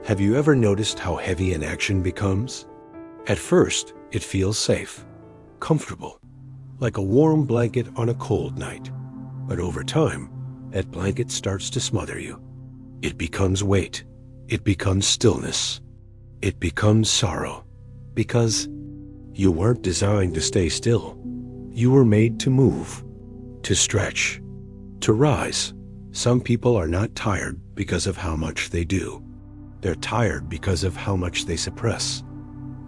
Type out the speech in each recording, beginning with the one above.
Have you ever noticed how heavy an action becomes? At first, it feels safe, comfortable, like a warm blanket on a cold night. But over time, that blanket starts to smother you. It becomes weight. It becomes stillness. It becomes sorrow. Because you weren't designed to stay still. You were made to move, to stretch, to rise. Some people are not tired because of how much they do. They're tired because of how much they suppress.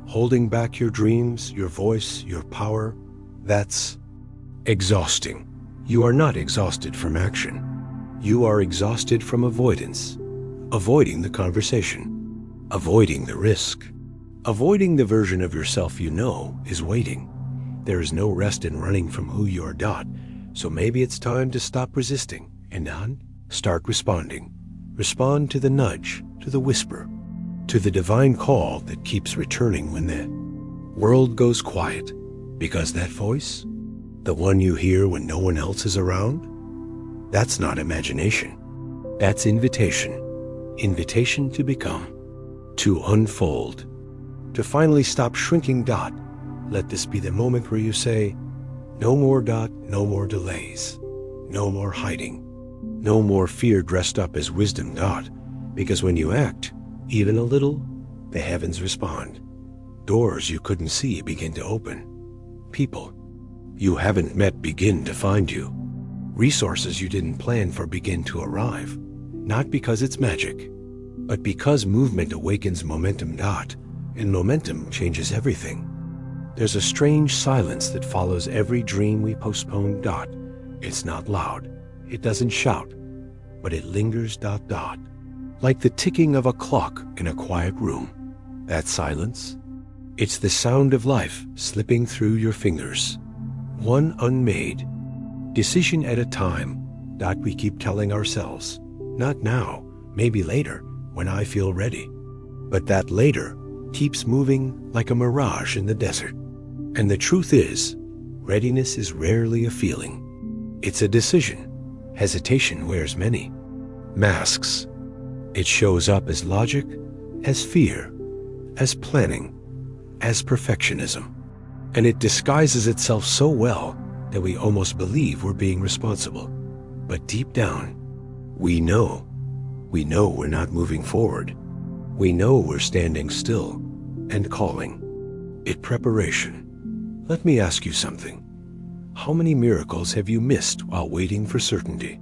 Holding back your dreams, your voice, your power, that's exhausting. You are not exhausted from action. You are exhausted from avoidance. Avoiding the conversation. Avoiding the risk. Avoiding the version of yourself you know is waiting. There is no rest in running from who you are. So maybe it's time to stop resisting and start responding. Respond to the nudge, to the whisper, to the divine call that keeps returning when the world goes quiet. Because that voice, the one you hear when no one else is around, that's not imagination. That's invitation. Invitation to become, to unfold, to finally stop shrinking. Let this be the moment where you say, no more. No more delays. No more hiding. No more fear dressed up as wisdom. Because when you act, even a little, the heavens respond. Doors you couldn't see begin to open. People you haven't met begin to find you. Resources you didn't plan for begin to arrive. Not because it's magic, but because movement awakens momentum. And momentum changes everything. There's a strange silence that follows every dream we postpone. It's not loud. It doesn't shout, but it lingers. Like the ticking of a clock in a quiet room. That silence, it's the sound of life slipping through your fingers. One unmade decision at a time. We keep telling ourselves, not now, maybe later, when I feel ready. But that later keeps moving like a mirage in the desert. And the truth is, readiness is rarely a feeling. It's a decision. Hesitation wears many masks. It shows up as logic, as fear, as planning, as perfectionism. And it disguises itself so well that we almost believe we're being responsible. But deep down, we know we're not moving forward. We know we're standing still and calling it preparation. Let me ask you something. How many miracles have you missed while waiting for certainty?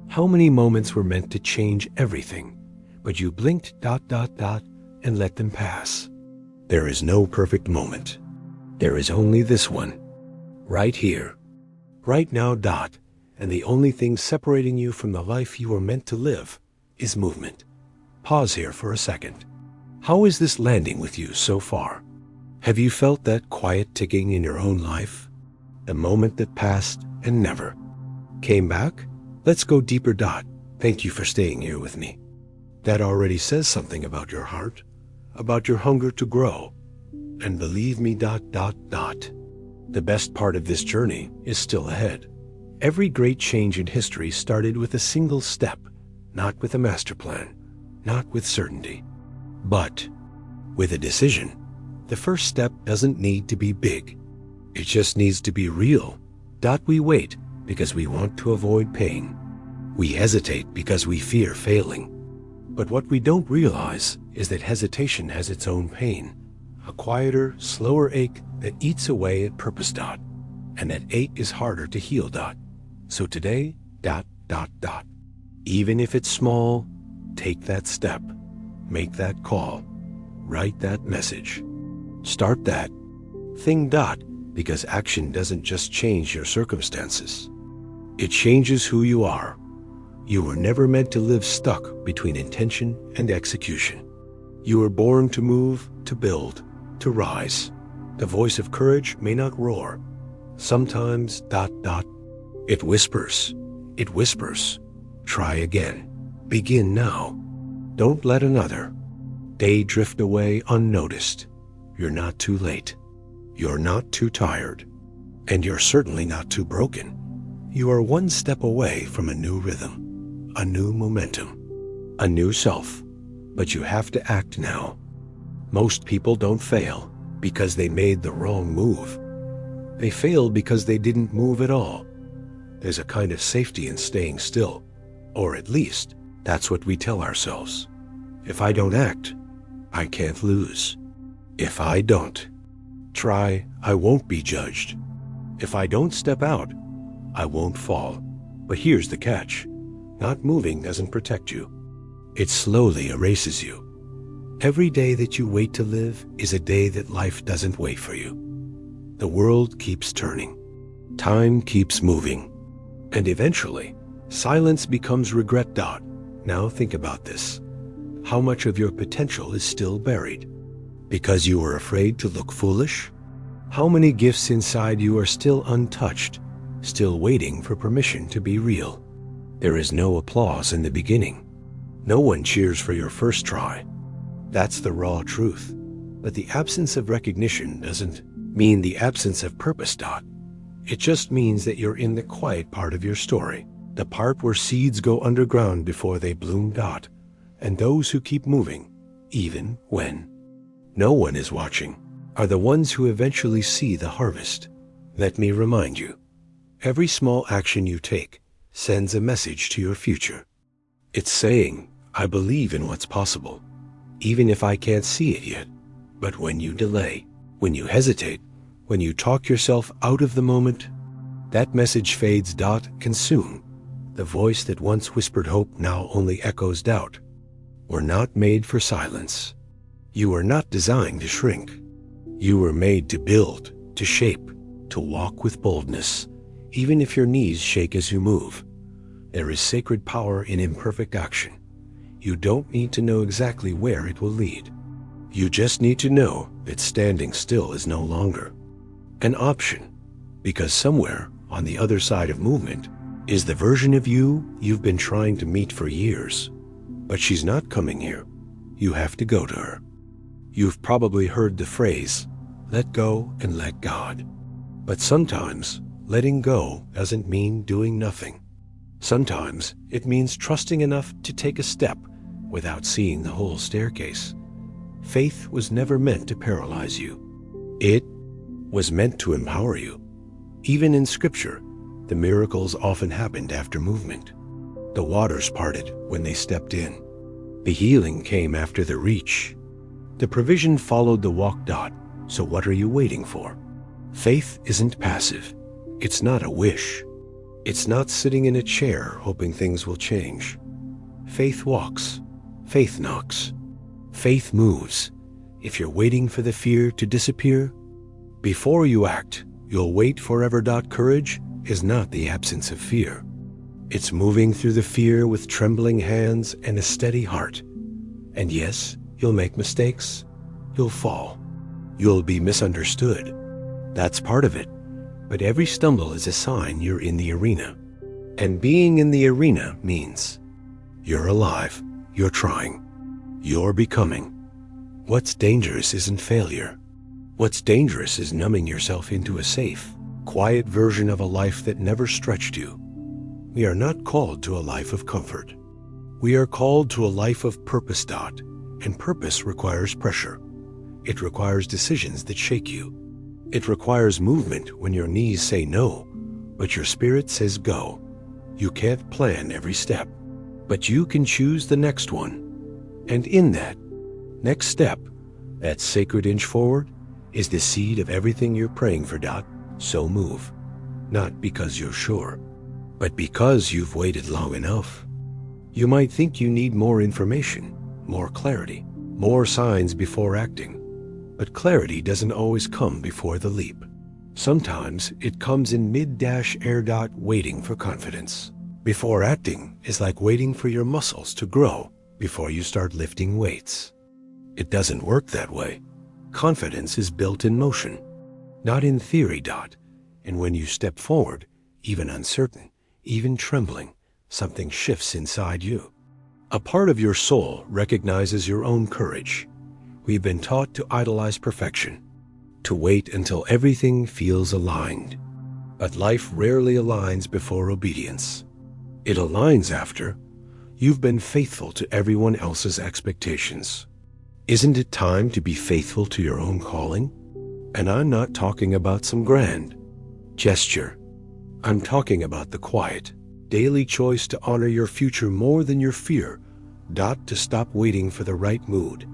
How many moments were meant to change everything, but you blinked ... and let them pass? There is no perfect moment. There is only this one. Right here. Right now. And the only thing separating you from the life you were meant to live is movement. Pause here for a second. How is this landing with you so far? Have you felt that quiet ticking in your own life? The moment that passed and never came back? Let's go deeper. Thank you for staying here with me. That already says something about your heart, about your hunger to grow. And believe me. The best part of this journey is still ahead. Every great change in history started with a single step, not with a master plan, not with certainty, but with a decision. The first step doesn't need to be big. It just needs to be real. We wait because we want to avoid pain. We hesitate because we fear failing. But what we don't realize is that hesitation has its own pain, a quieter, slower ache that eats away at purpose. And that ache is harder to heal. So today, ... Even if it's small, take that step, make that call, write that message. Start that thing. Because action doesn't just change your circumstances. It changes who you are. You were never meant to live stuck between intention and execution. You were born to move, to build, to rise. The voice of courage may not roar. Sometimes ... It whispers. It whispers. Try again. Begin now. Don't let another day drift away unnoticed. You're not too late. You're not too tired. And you're certainly not too broken. You are one step away from a new rhythm, a new momentum, a new self. but you have to act now. Most people don't fail because they made the wrong move. They failed because they didn't move at all. There's a kind of safety in staying still, or at least that's what we tell ourselves. If I don't act, I can't lose. If I don't try, I won't be judged. If I don't step out, I won't fall. But here's the catch. Not moving doesn't protect you. It slowly erases you. Every day that you wait to live is a day that life doesn't wait for you. The world keeps turning. Time keeps moving. And eventually, silence becomes regret. Now think about this. How much of your potential is still buried? Because you were afraid to look foolish? How many gifts inside you are still untouched, still waiting for permission to be real? There is no applause in the beginning. No one cheers for your first try. That's the raw truth. But the absence of recognition doesn't mean the absence of purpose. It just means that you're in the quiet part of your story, the part where seeds go underground before they bloom. And those who keep moving, even when no one is watching, are the ones who eventually see the harvest. Let me remind you, every small action you take sends a message to your future. It's saying, I believe in what's possible, even if I can't see it yet. But when you delay, when you hesitate, when you talk yourself out of the moment, that message fades. Can soon. The voice that once whispered hope now only echoes doubt. We're not made for silence. You were not designed to shrink. You were made to build, to shape, to walk with boldness, even if your knees shake as you move. There is sacred power in imperfect action. You don't need to know exactly where it will lead. You just need to know that standing still is no longer an option, because somewhere on the other side of movement is the version of you you've been trying to meet for years. But she's not coming here. You have to go to her. You've probably heard the phrase, let go and let God. But sometimes letting go doesn't mean doing nothing. Sometimes it means trusting enough to take a step without seeing the whole staircase. Faith was never meant to paralyze you. It was meant to empower you. Even in Scripture, the miracles often happened after movement. The waters parted when they stepped in. The healing came after the reach. The provision followed the walk. So what are you waiting for? Faith isn't passive. It's not a wish. It's not sitting in a chair hoping things will change. Faith walks. Faith knocks. Faith moves. If you're waiting for the fear to disappear, before you act, you'll wait forever. Courage is not the absence of fear. It's moving through the fear with trembling hands and a steady heart. And yes, you'll make mistakes. You'll fall. You'll be misunderstood. That's part of it. But every stumble is a sign you're in the arena. And being in the arena means you're alive, you're trying, you're becoming. What's dangerous isn't failure. What's dangerous is numbing yourself into a safe, quiet version of a life that never stretched you. We are not called to a life of comfort. We are called to a life of purpose. And purpose requires pressure. It requires decisions that shake you. It requires movement when your knees say no, but your spirit says go. You can't plan every step, but you can choose the next one. And in that next step, that sacred inch forward, is the seed of everything you're praying for. So move, not because you're sure, but because you've waited long enough. You might think you need more information, more clarity, more signs before acting. But clarity doesn't always come before the leap. Sometimes it comes in mid-air. Waiting for confidence before acting is like waiting for your muscles to grow before you start lifting weights. It doesn't work that way. Confidence is built in motion, not in theory. And when you step forward, even uncertain, even trembling, something shifts inside you. A part of your soul recognizes your own courage. We've been taught to idolize perfection, to wait until everything feels aligned. But life rarely aligns before obedience. It aligns after You've been faithful to everyone else's expectations. Isn't it time to be faithful to your own calling? And I'm not talking about some grand gesture. I'm talking about the quiet, daily choice to honor your future more than your fear. To stop waiting for the right mood,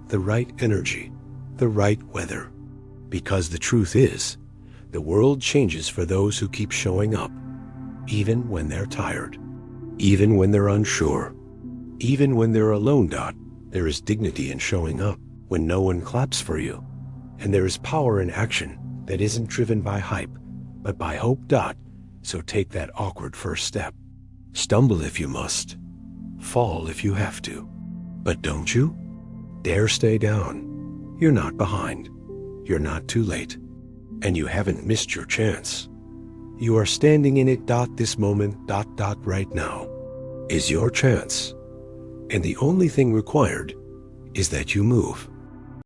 the right energy, the right weather. Because the truth is, the world changes for those who keep showing up, even when they're tired, even when they're unsure, even when they're alone. There is dignity in showing up when no one claps for you, and there is power in action that isn't driven by hype, but by hope. So take that awkward first step. Stumble if you must, fall if you have to, but don't you dare stay down. You're not behind, you're not too late, and you haven't missed your chance. You are standing in it. This moment. Right now is your chance, and the only thing required is that you move.